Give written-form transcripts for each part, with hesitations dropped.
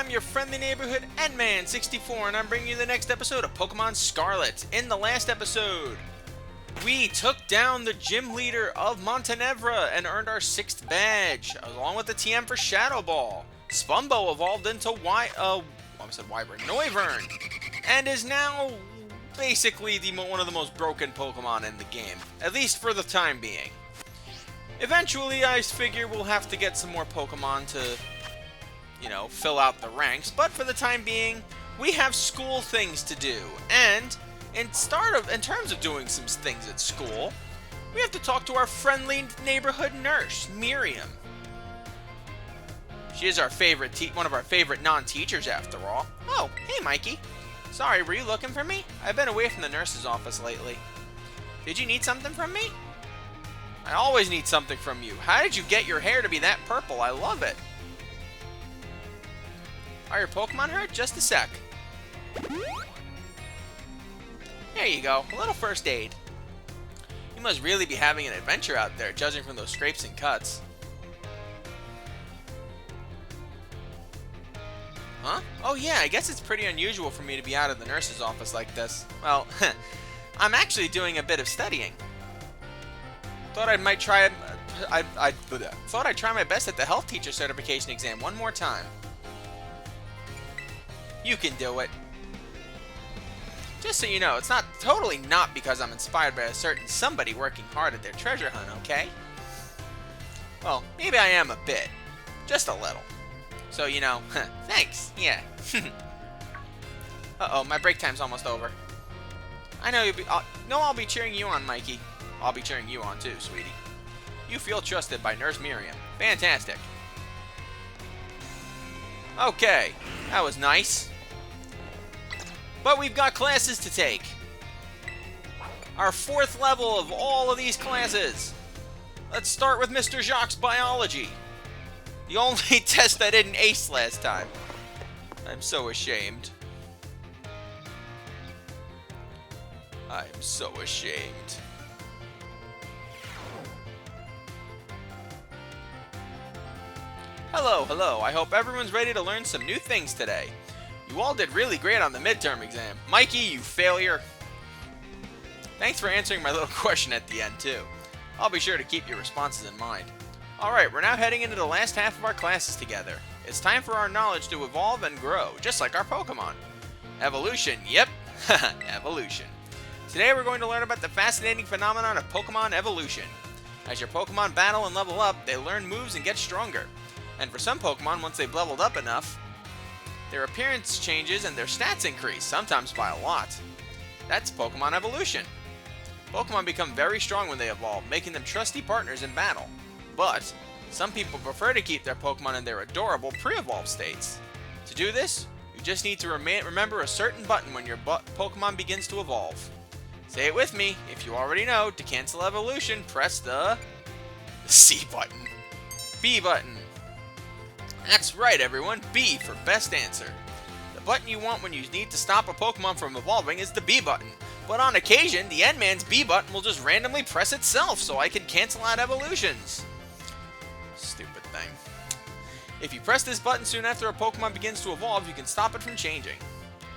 I'm your friendly neighborhood Endman64, and I'm bringing you the next episode of Pokemon Scarlet. In the last episode, we took down the gym leader of Montenevra and earned our 6th badge, along with the TM for Shadow Ball. Spumbo evolved into Noivern, and is now basically one of the most broken Pokemon in the game, at least for the time being. Eventually, I figure we'll have to get some more Pokemon to, fill out the ranks, but for the time being, we have school things to do, and in terms of doing some things at school, we have to talk to our friendly neighborhood nurse, Miriam. She is one of our favorite non-teachers, after all. Oh, hey, Mikey. Sorry, were you looking for me? I've been away from the nurse's office lately. Did you need something from me? I always need something from you. How did you get your hair to be that purple? I love it. Are your Pokemon hurt? Just a sec. There you go. A little first aid. You must really be having an adventure out there, judging from those scrapes and cuts. Huh? Oh yeah, I guess it's pretty unusual for me to be out of the nurse's office like this. Well, I'm actually doing a bit of studying. Thought I'd try my best at the health teacher certification exam one more time. You can do it. Just so you know, it's totally not because I'm inspired by a certain somebody working hard at their treasure hunt, okay? Well, maybe I am a bit. Just a little. So, thanks, yeah. Uh-oh, my break time's almost over. I know I'll be cheering you on, Mikey. I'll be cheering you on too, sweetie. You feel trusted by Nurse Miriam. Fantastic. Okay, that was nice. But we've got classes to take. Our 4th level of all of these classes. Let's start with Mr. Jacques' Biology. The only test I didn't ace last time. I'm so ashamed. I'm so ashamed. Hello. I hope everyone's ready to learn some new things today. You all did really great on the midterm exam. Mikey, you failure. Thanks for answering my little question at the end, too. I'll be sure to keep your responses in mind. Alright, we're now heading into the last half of our classes together. It's time for our knowledge to evolve and grow, just like our Pokemon. Evolution, yep, evolution. Today we're going to learn about the fascinating phenomenon of Pokemon evolution. As your Pokemon battle and level up, they learn moves and get stronger. And for some Pokemon, once they've leveled up enough, their appearance changes and their stats increase, sometimes by a lot. That's Pokemon evolution. Pokemon become very strong when they evolve, making them trusty partners in battle. But some people prefer to keep their Pokemon in their adorable pre-evolved states. To do this, you just need to remember a certain button when your Pokemon begins to evolve. Say it with me. If you already know, to cancel evolution, press the C button. B button. That's right, everyone. B for best answer. The button you want when you need to stop a Pokemon from evolving is the B button. But on occasion, the Endman's B button will just randomly press itself so I can cancel out evolutions. Stupid thing. If you press this button soon after a Pokemon begins to evolve, you can stop it from changing.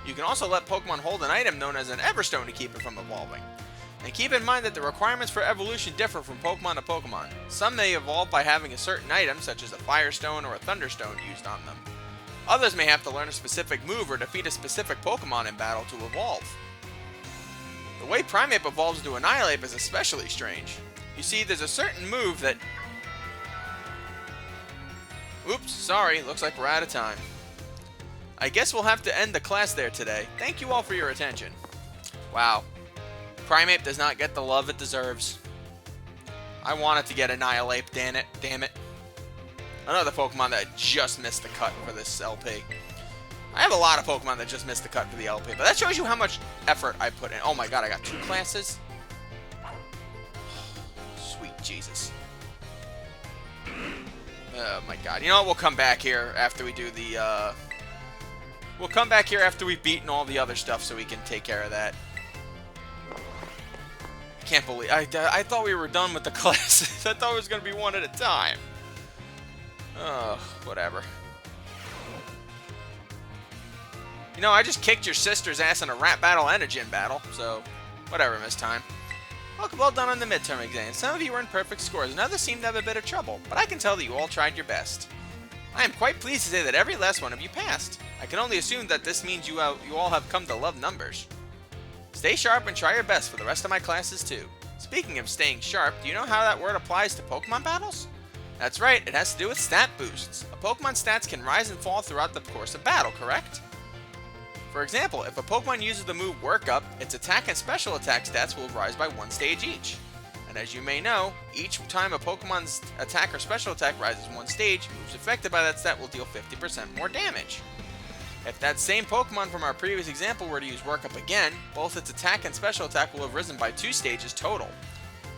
You can also let Pokemon hold an item known as an Everstone to keep it from evolving. And keep in mind that the requirements for evolution differ from Pokemon to Pokemon. Some may evolve by having a certain item, such as a Firestone or a Thunderstone, used on them. Others may have to learn a specific move or defeat a specific Pokemon in battle to evolve. The way Primeape evolves into Annihilape is especially strange. You see, there's a certain move that... Oops, sorry, looks like we're out of time. I guess we'll have to end the class there today. Thank you all for your attention. Wow. Primeape does not get the love it deserves. I want it to get Annihilape, damn it. Another Pokemon that just missed the cut for this LP. I have a lot of Pokemon that just missed the cut for the LP, but that shows you how much effort I put in. Oh my god, I got 2 classes? Sweet Jesus. Oh my god. You know what, we'll come back here after we do the, We'll come back here after we've beaten all the other stuff so we can take care of that. Can't believe I thought we were done with the classes. I thought it was gonna be one at a time. Oh, whatever. You know, I just kicked your sister's ass in a rap battle and a gym battle, so whatever, Miss Time. Well done on the midterm exam. Some of you earned perfect scores, and others seemed to have a bit of trouble, but I can tell that you all tried your best. I am quite pleased to say that every last one of you passed. I can only assume that this means you all have come to love numbers. Stay sharp and try your best for the rest of my classes too. Speaking of staying sharp, do you know how that word applies to Pokemon battles? That's right, it has to do with stat boosts. A Pokemon's stats can rise and fall throughout the course of battle, correct? For example, if a Pokemon uses the move Work Up, its attack and special attack stats will rise by 1 stage each. And as you may know, each time a Pokemon's attack or special attack rises 1 stage, moves affected by that stat will deal 50% more damage. If that same Pokemon from our previous example were to use Work Up again, both its attack and special attack will have risen by 2 stages total.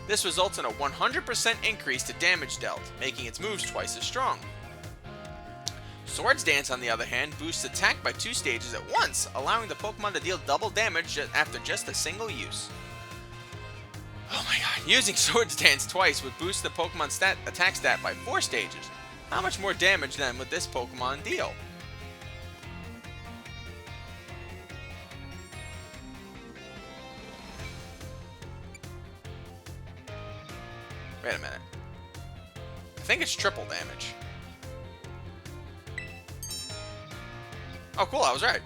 This results in a 100% increase to damage dealt, making its moves twice as strong. Swords Dance, on the other hand, boosts attack by 2 stages at once, allowing the Pokemon to deal double damage after just a single use. Oh my god, using Swords Dance twice would boost the Pokemon's attack stat by 4 stages. How much more damage then would this Pokemon deal? Wait a minute. I think it's triple damage. Oh cool, I was right.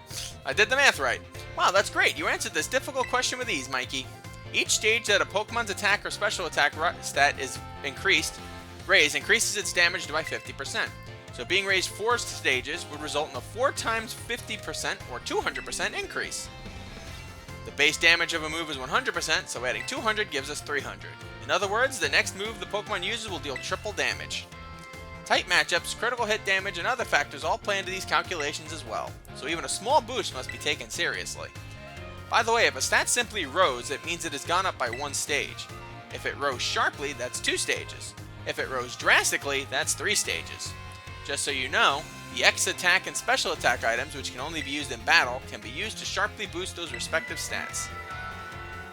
I did the math right. Wow, that's great. You answered this difficult question with ease, Mikey. Each stage that a Pokemon's attack or special attack stat is increases its damage by 50%. So being raised 4 stages would result in a 4 times 50% or 200% increase. The base damage of a move is 100%, so adding 200 gives us 300. In other words, the next move the Pokemon uses will deal triple damage. Tight matchups, critical hit damage, and other factors all play into these calculations as well, so even a small boost must be taken seriously. By the way, if a stat simply rose, it means it has gone up by 1 stage. If it rose sharply, that's 2 stages. If it rose drastically, that's 3 stages. Just so you know, the X attack and special attack items, which can only be used in battle, can be used to sharply boost those respective stats.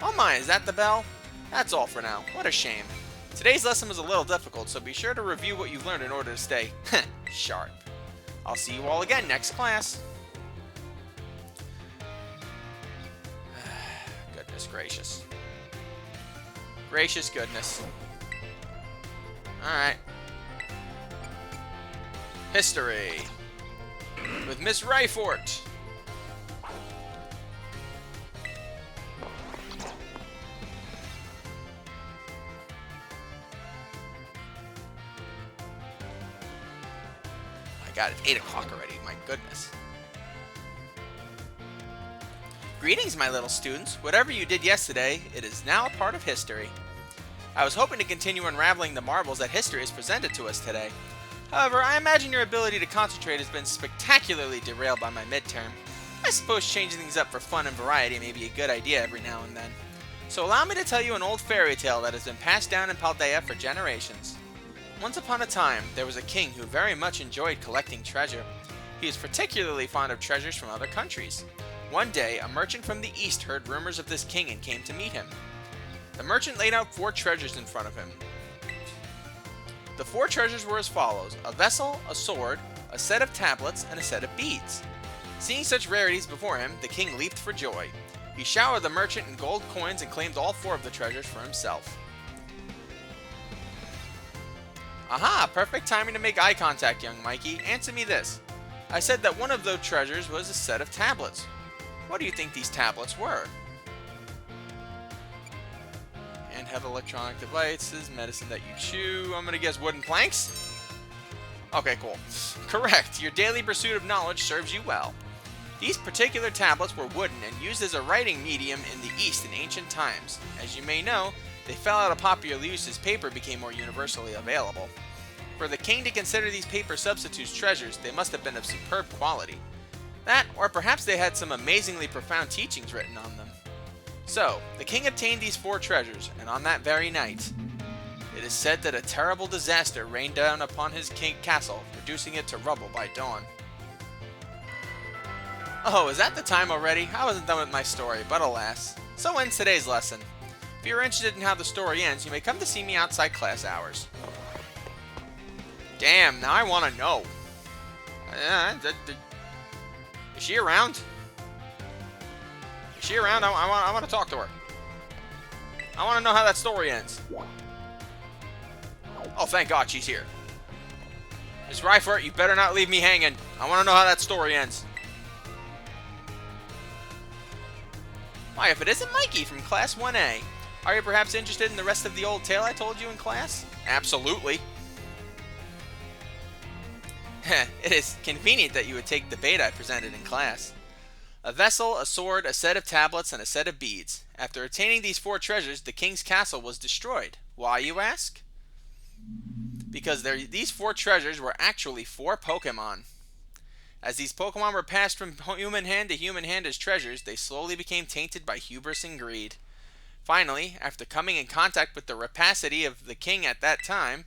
Oh my, is that the bell? That's all for now. What a shame. Today's lesson was a little difficult, so be sure to review what you've learned in order to stay sharp. I'll see you all again next class. Goodness gracious. Gracious goodness. Alright. History. With Miss Ryfort. God, it's 8 o'clock already, my goodness. Greetings, my little students. Whatever you did yesterday, it is now a part of history. I was hoping to continue unraveling the marvels that history has presented to us today. However, I imagine your ability to concentrate has been spectacularly derailed by my midterm. I suppose changing things up for fun and variety may be a good idea every now and then. So allow me to tell you an old fairy tale that has been passed down in Paldea for generations. Once upon a time, there was a king who very much enjoyed collecting treasure. He was particularly fond of treasures from other countries. One day, a merchant from the east heard rumors of this king and came to meet him. The merchant laid out 4 treasures in front of him. The 4 treasures were as follows: a vessel, a sword, a set of tablets, and a set of beads. Seeing such rarities before him, the king leaped for joy. He showered the merchant in gold coins and claimed all 4 of the treasures for himself. Aha! Perfect timing to make eye contact, young Mikey. Answer me this. I said that one of those treasures was a set of tablets. What do you think these tablets were? Handheld electronic devices, medicine that you chew. I'm gonna guess wooden planks? Okay, cool. Correct. Your daily pursuit of knowledge serves you well. These particular tablets were wooden and used as a writing medium in the East in ancient times. As you may know, they fell out of popular use as paper became more universally available. For the king to consider these paper substitutes treasures, they must have been of superb quality. That, or perhaps they had some amazingly profound teachings written on them. So, the king obtained these 4 treasures, and on that very night, it is said that a terrible disaster rained down upon his castle, reducing it to rubble by dawn. Oh, is that the time already? I wasn't done with my story, but alas. So ends today's lesson. If you're interested in how the story ends, you may come to see me outside class hours. Damn, now I want to know. Is she around? Is she around? I want to talk to her. I want to know how that story ends. Oh, thank God she's here. Miss Ryford, you better not leave me hanging. I want to know how that story ends. Why, if it isn't Mikey from Class 1A, are you perhaps interested in the rest of the old tale I told you in class? Absolutely. It is convenient that you would take the bait I presented in class. A vessel, a sword, a set of tablets, and a set of beads. After attaining these 4 treasures, the king's castle was destroyed. Why, you ask? Because these 4 treasures were actually 4 Pokémon. As these Pokémon were passed from human hand to human hand as treasures, they slowly became tainted by hubris and greed. Finally, after coming in contact with the rapacity of the king at that time,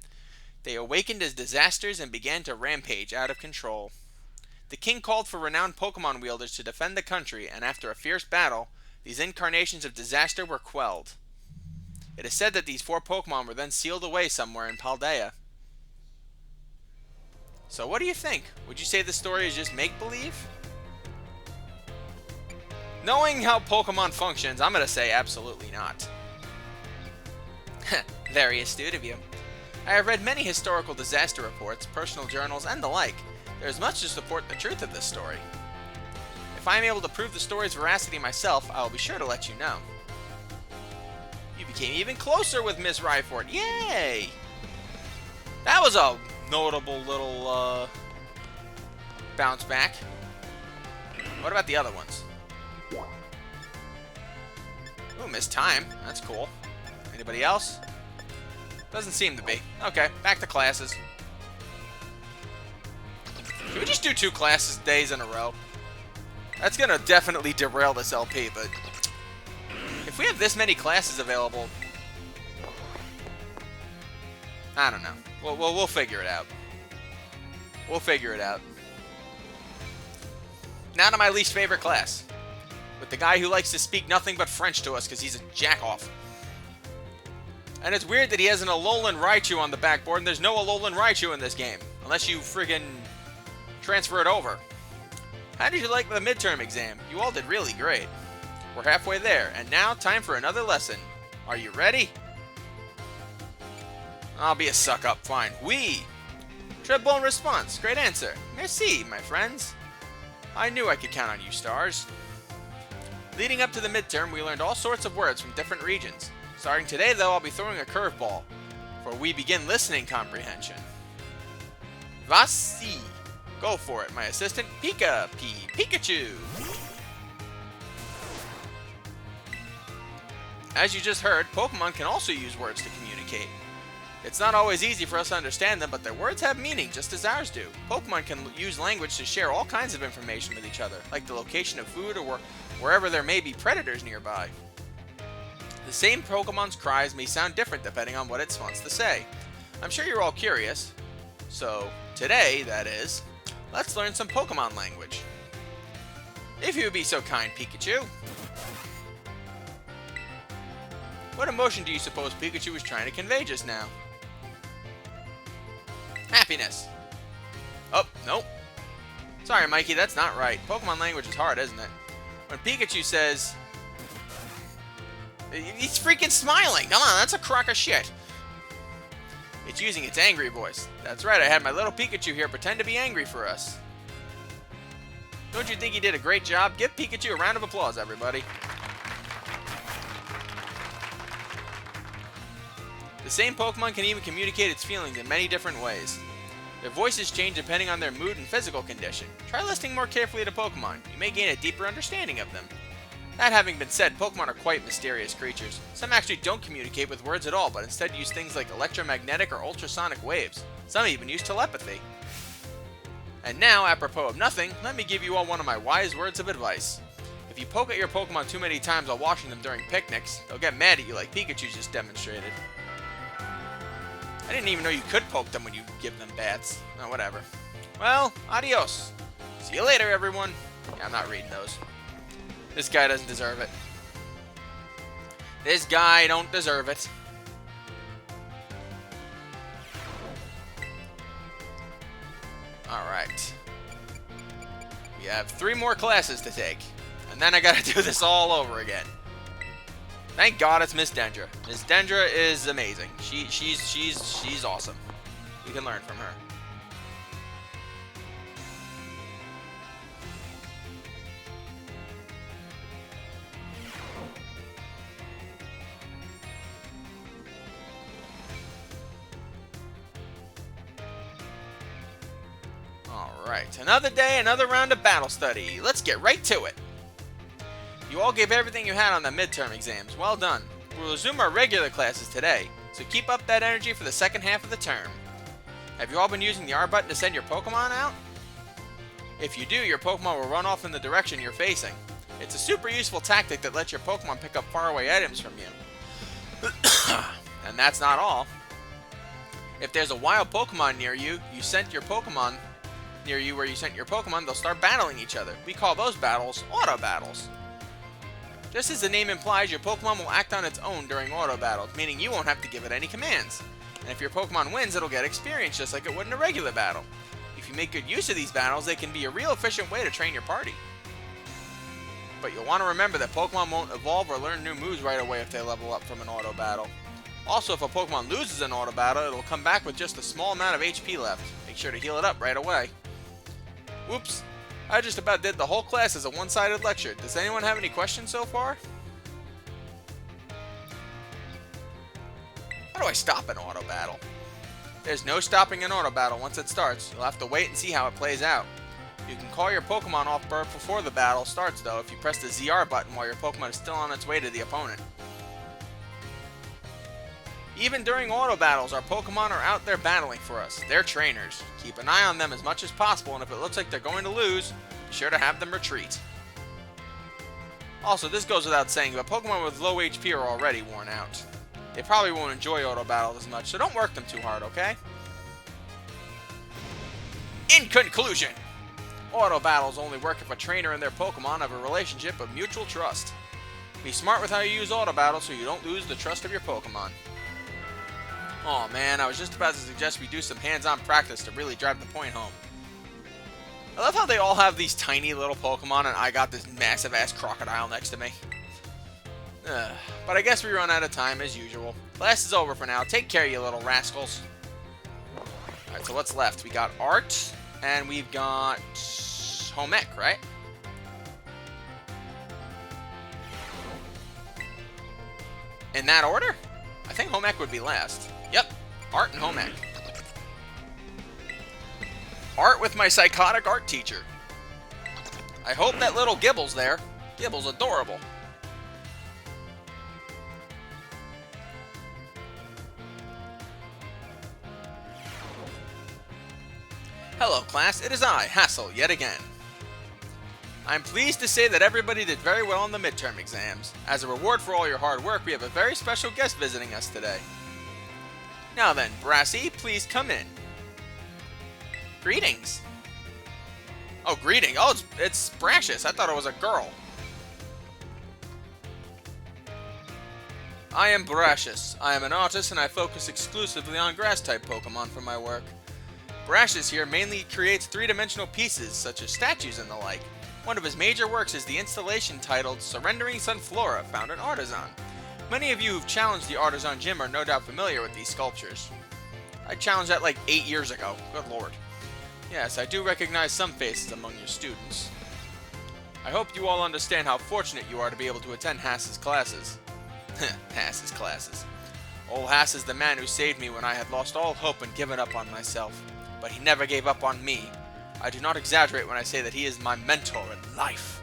they awakened as disasters and began to rampage out of control. The king called for renowned Pokémon wielders to defend the country, and after a fierce battle, these incarnations of disaster were quelled. It is said that these 4 Pokémon were then sealed away somewhere in Paldea. So what do you think? Would you say the story is just make-believe? Knowing how Pokemon functions, I'm going to say absolutely not. Very astute of you. I have read many historical disaster reports, personal journals, and the like. There is much to support the truth of this story. If I am able to prove the story's veracity myself, I will be sure to let you know. You became even closer with Miss Ryford. Yay! That was a notable little bounce back. What about the other ones? Ooh, missed time. That's cool. Anybody else? Doesn't seem to be. Okay, back to classes. Can we just do 2 classes days in a row? That's gonna definitely derail this LP, but if we have this many classes available, I don't know. We'll figure it out. We'll figure it out. Now to my least favorite class. With the guy who likes to speak nothing but French to us because he's a jack-off. And it's weird that he has an Alolan Raichu on the backboard, and there's no Alolan Raichu in this game. Unless you friggin' transfer it over. How did you like the midterm exam? You all did really great. We're halfway there, and now time for another lesson. Are you ready? I'll be a suck-up, fine. Oui! Très bon response. Great answer. Merci, my friends. I knew I could count on you, stars. Leading up to the midterm, we learned all sorts of words from different regions. Starting today, though, I'll be throwing a curveball, for we begin listening comprehension. Voici. Go for it, my assistant, Pikachu. As you just heard, Pokemon can also use words to communicate. It's not always easy for us to understand them, but their words have meaning just as ours do. Pokemon can use language to share all kinds of information with each other, like the location of food or wherever there may be predators nearby. The same Pokemon's cries may sound different depending on what it wants to say. I'm sure you're all curious. So, today, that is, let's learn some Pokemon language. If you would be so kind, Pikachu. What emotion do you suppose Pikachu was trying to convey just now? Happiness. Oh, nope. Sorry, Mikey, that's not right. Pokemon language is hard, isn't it? When Pikachu says... He's freaking smiling! Come on, that's a crock of shit. It's using its angry voice. That's right, I had my little Pikachu here pretend to be angry for us. Don't you think he did a great job? Give Pikachu a round of applause, everybody. The same Pokemon can even communicate its feelings in many different ways. Their voices change depending on their mood and physical condition. Try listening more carefully to Pokemon. You may gain a deeper understanding of them. That having been said, Pokemon are quite mysterious creatures. Some actually don't communicate with words at all, but instead use things like electromagnetic or ultrasonic waves. Some even use telepathy. And now, apropos of nothing, let me give you all one of my wise words of advice. If you poke at your Pokemon too many times while watching them during picnics, they'll get mad at you like Pikachu just demonstrated. I didn't even know you could poke them when you give them bats. Oh, whatever. Well, adios. See you later, everyone. Yeah, I'm not reading those. This guy doesn't deserve it. This guy don't deserve it. Alright. We have 3 more classes to take. And then I gotta do this all over again. Thank God it's Miss Dendra. Miss Dendra is amazing. She's awesome. We can learn from her. Alright, another day, another round of battle study. Let's get right to it. You all gave everything you had on the midterm exams. Well done. We'll resume our regular classes today, so keep up that energy for the second half of the term. Have you all been using the R button to send your Pokemon out? If you do, your Pokemon will run off in the direction you're facing. It's a super useful tactic that lets your Pokemon pick up faraway items from you. And that's not all. If there's a wild Pokemon near you, where you sent your Pokemon, they'll start battling each other. We call those battles auto battles. Just as the name implies, your Pokemon will act on its own during auto battles, meaning you won't have to give it any commands. And if your Pokemon wins, it'll get experience just like it would in a regular battle. If you make good use of these battles, they can be a real efficient way to train your party. But you'll want to remember that Pokemon won't evolve or learn new moves right away if they level up from an auto battle. Also, if a Pokemon loses an auto battle, it'll come back with just a small amount of HP left. Make sure to heal it up right away. Whoops. I just about did the whole class as a one-sided lecture. Does anyone have any questions so far? How do I stop an auto battle? There's no stopping an auto battle once it starts. You'll have to wait and see how it plays out. You can call your Pokemon off burp before the battle starts though if you press the ZR button while your Pokemon is still on its way to the opponent. Even during auto battles, our Pokemon are out there battling for us. They're trainers. Keep an eye on them as much as possible, and if it looks like they're going to lose, be sure to have them retreat. Also, this goes without saying, but Pokemon with low HP are already worn out. They probably won't enjoy auto battles as much, so don't work them too hard, okay? In conclusion, auto battles only work if a trainer and their Pokemon have a relationship of mutual trust. Be smart with how you use auto battles so you don't lose the trust of your Pokemon. Oh man, I was just about to suggest we do some hands-on practice to really drive the point home. I love how they all have these tiny little Pokemon and I got this massive-ass crocodile next to me. But I guess we run out of time as usual. Class is over for now. Take care, you little rascals. Alright, so what's left? We got Art, and we've got Home Ec, right? In that order? I think Home Ec would be last. Yep, Art and Home Ec. Art with my psychotic art teacher. I hope that little Gibble's there. Gibble's adorable. Hello class, it is I, Hassel, yet again. I'm pleased to say that everybody did very well on the midterm exams. As a reward for all your hard work, we have a very special guest visiting us today. Now then, Brassy, please come in. Greetings. Oh, greeting. Oh, it's Brashius. I thought it was a girl. I am Brashius. I am an artist and I focus exclusively on grass-type Pokemon for my work. Brashius here mainly creates three-dimensional pieces, such as statues and the like. One of his major works is the installation titled Surrendering Sunflora, found in Artisan. Many of you who've challenged the Artisan Gym are no doubt familiar with these sculptures. I challenged that like 8 years ago. Good lord. Yes, I do recognize some faces among your students. I hope you all understand how fortunate you are to be able to attend Hass's classes. Hass's classes. Old Hass is the man who saved me when I had lost all hope and given up on myself. But he never gave up on me. I do not exaggerate when I say that he is my mentor in life.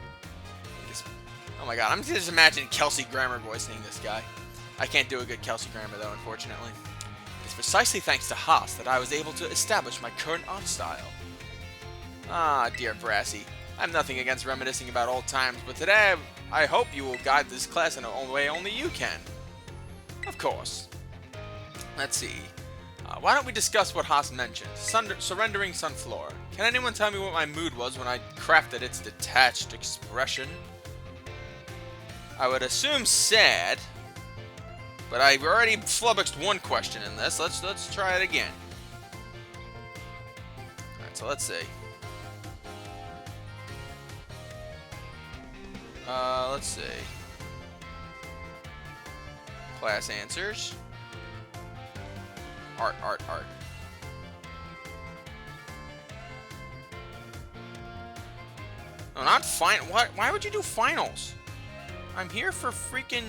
Oh my god, I'm just imagining Kelsey Grammer voicing this guy. I can't do a good Kelsey Grammer though, unfortunately. It's precisely thanks to Haas that I was able to establish my current art style. Ah, dear Brassy. I have nothing against reminiscing about old times, but today I hope you will guide this class in a way only you can. Of course. Let's see. Why don't we discuss what Haas mentioned? Surrendering Sunflora. Can anyone tell me what my mood was when I crafted its detached expression? I would assume sad, but I've already flummoxed one question in this. Let's try it again. Alright, so let's see. Let's see. Class answers. Art. No, not fine. What? Why would you do finals? I'm here for freaking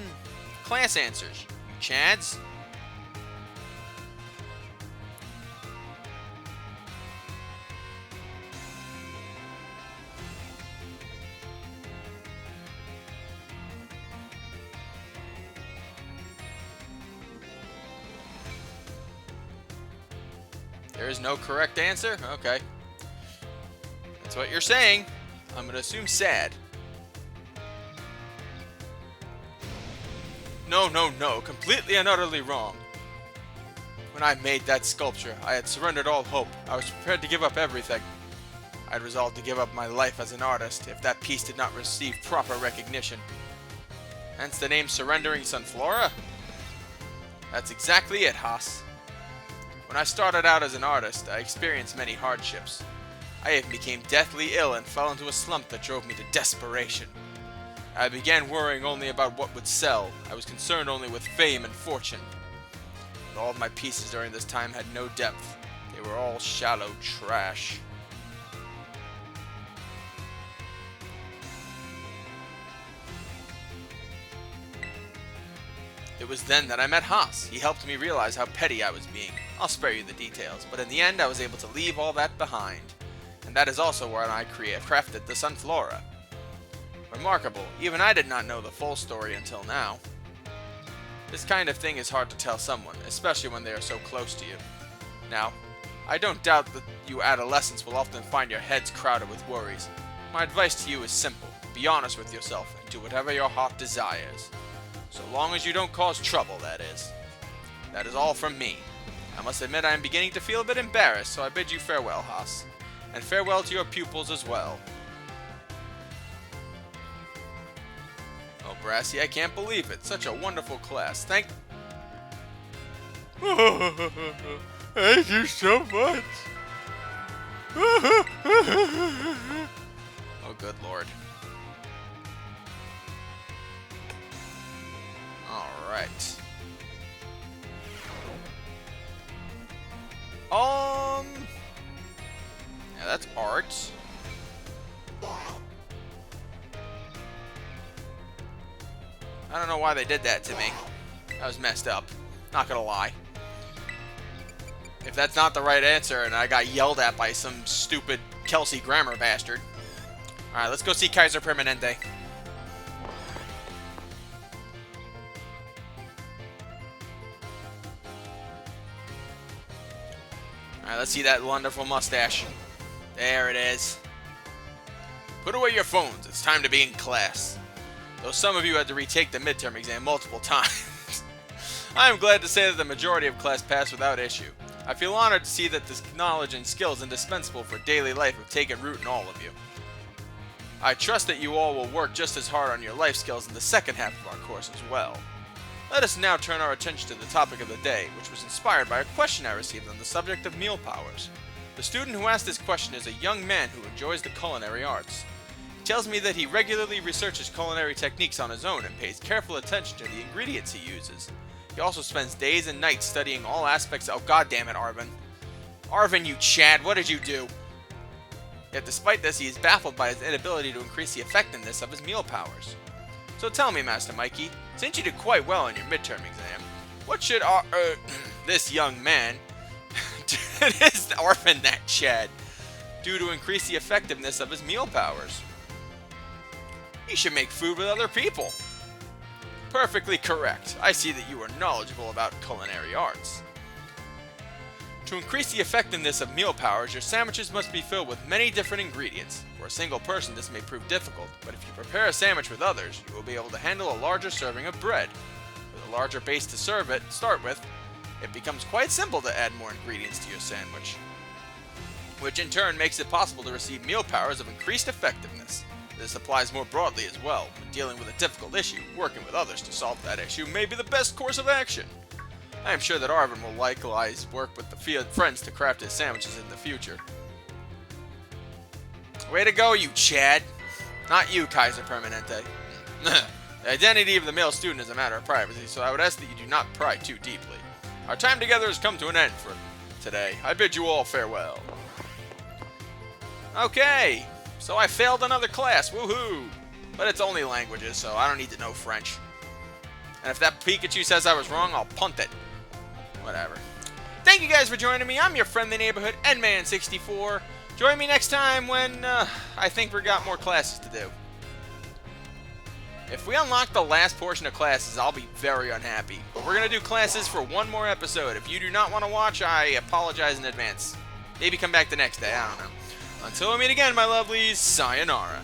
class answers, you chads. There is no correct answer? Okay. That's what you're saying. I'm gonna assume sad. No. Completely and utterly wrong. When I made that sculpture, I had surrendered all hope. I was prepared to give up everything. I had resolved to give up my life as an artist if that piece did not receive proper recognition. Hence the name Surrendering Sunflora? That's exactly it, Haas. When I started out as an artist, I experienced many hardships. I even became deathly ill and fell into a slump that drove me to desperation. I began worrying only about what would sell. I was concerned only with fame and fortune. But all of my pieces during this time had no depth. They were all shallow trash. It was then that I met Haas. He helped me realize how petty I was being. I'll spare you the details, but in the end I was able to leave all that behind. And that is also where I crafted the Sunflora. Remarkable, even I did not know the full story until now. This kind of thing is hard to tell someone, especially when they are so close to you. Now, I don't doubt that you adolescents will often find your heads crowded with worries. My advice to you is simple. Be honest with yourself and do whatever your heart desires. So long as you don't cause trouble, that is. That is all from me. I must admit I am beginning to feel a bit embarrassed, so I bid you farewell, Haas. And farewell to your pupils as well. Oh, Brassy, I can't believe it. Such a wonderful class. Thank you so much. Oh, good lord. Alright. Yeah, that's art. I don't know why they did that to me. That was messed up. Not gonna lie. If that's not the right answer and I got yelled at by some stupid Kelsey grammar bastard. Alright, let's go see Kaiser Permanente. Alright, let's see that wonderful mustache. There it is. Put away your phones. It's time to be in class. Though some of you had to retake the midterm exam multiple times. I am glad to say that the majority of class passed without issue. I feel honored to see that this knowledge and skills indispensable for daily life have taken root in all of you. I trust that you all will work just as hard on your life skills in the second half of our course as well. Let us now turn our attention to the topic of the day, which was inspired by a question I received on the subject of meal powers. The student who asked this question is a young man who enjoys the culinary arts. He tells me that he regularly researches culinary techniques on his own and pays careful attention to the ingredients he uses. He also spends days and nights studying all aspects of— oh, goddammit, Arvin. Arvin, you Chad, what did you do? Yet despite this, he is baffled by his inability to increase the effectiveness of his meal powers. So tell me, Master Mikey, since you did quite well in your midterm exam, what should this young man is Arvin that Chad do to increase the effectiveness of his meal powers? He should make food with other people. Perfectly correct. I see that you are knowledgeable about culinary arts. To increase the effectiveness of meal powers, your sandwiches must be filled with many different ingredients. For a single person, this may prove difficult, but if you prepare a sandwich with others, you will be able to handle a larger serving of bread. With a larger base to start with, it becomes quite simple to add more ingredients to your sandwich, which in turn makes it possible to receive meal powers of increased effectiveness. This applies more broadly as well. When dealing with a difficult issue, working with others to solve that issue may be the best course of action. I am sure that Arvin will likewise work with the friends to craft his sandwiches in the future. Way to go, you Chad. Not you, Kaiser Permanente. The identity of the male student is a matter of privacy, so I would ask that you do not pry too deeply. Our time together has come to an end for today. I bid you all farewell. Okay, so I failed another class, woohoo! But it's only languages, so I don't need to know French. And if that Pikachu says I was wrong, I'll punt it. Whatever. Thank you guys for joining me. I'm your friendly neighborhood Edman64. Join me next time when I think we got more classes to do. If we unlock the last portion of classes, I'll be very unhappy. But we're going to do classes for one more episode. If you do not want to watch, I apologize in advance. Maybe come back the next day, I don't know. Until we meet again, my lovelies, sayonara.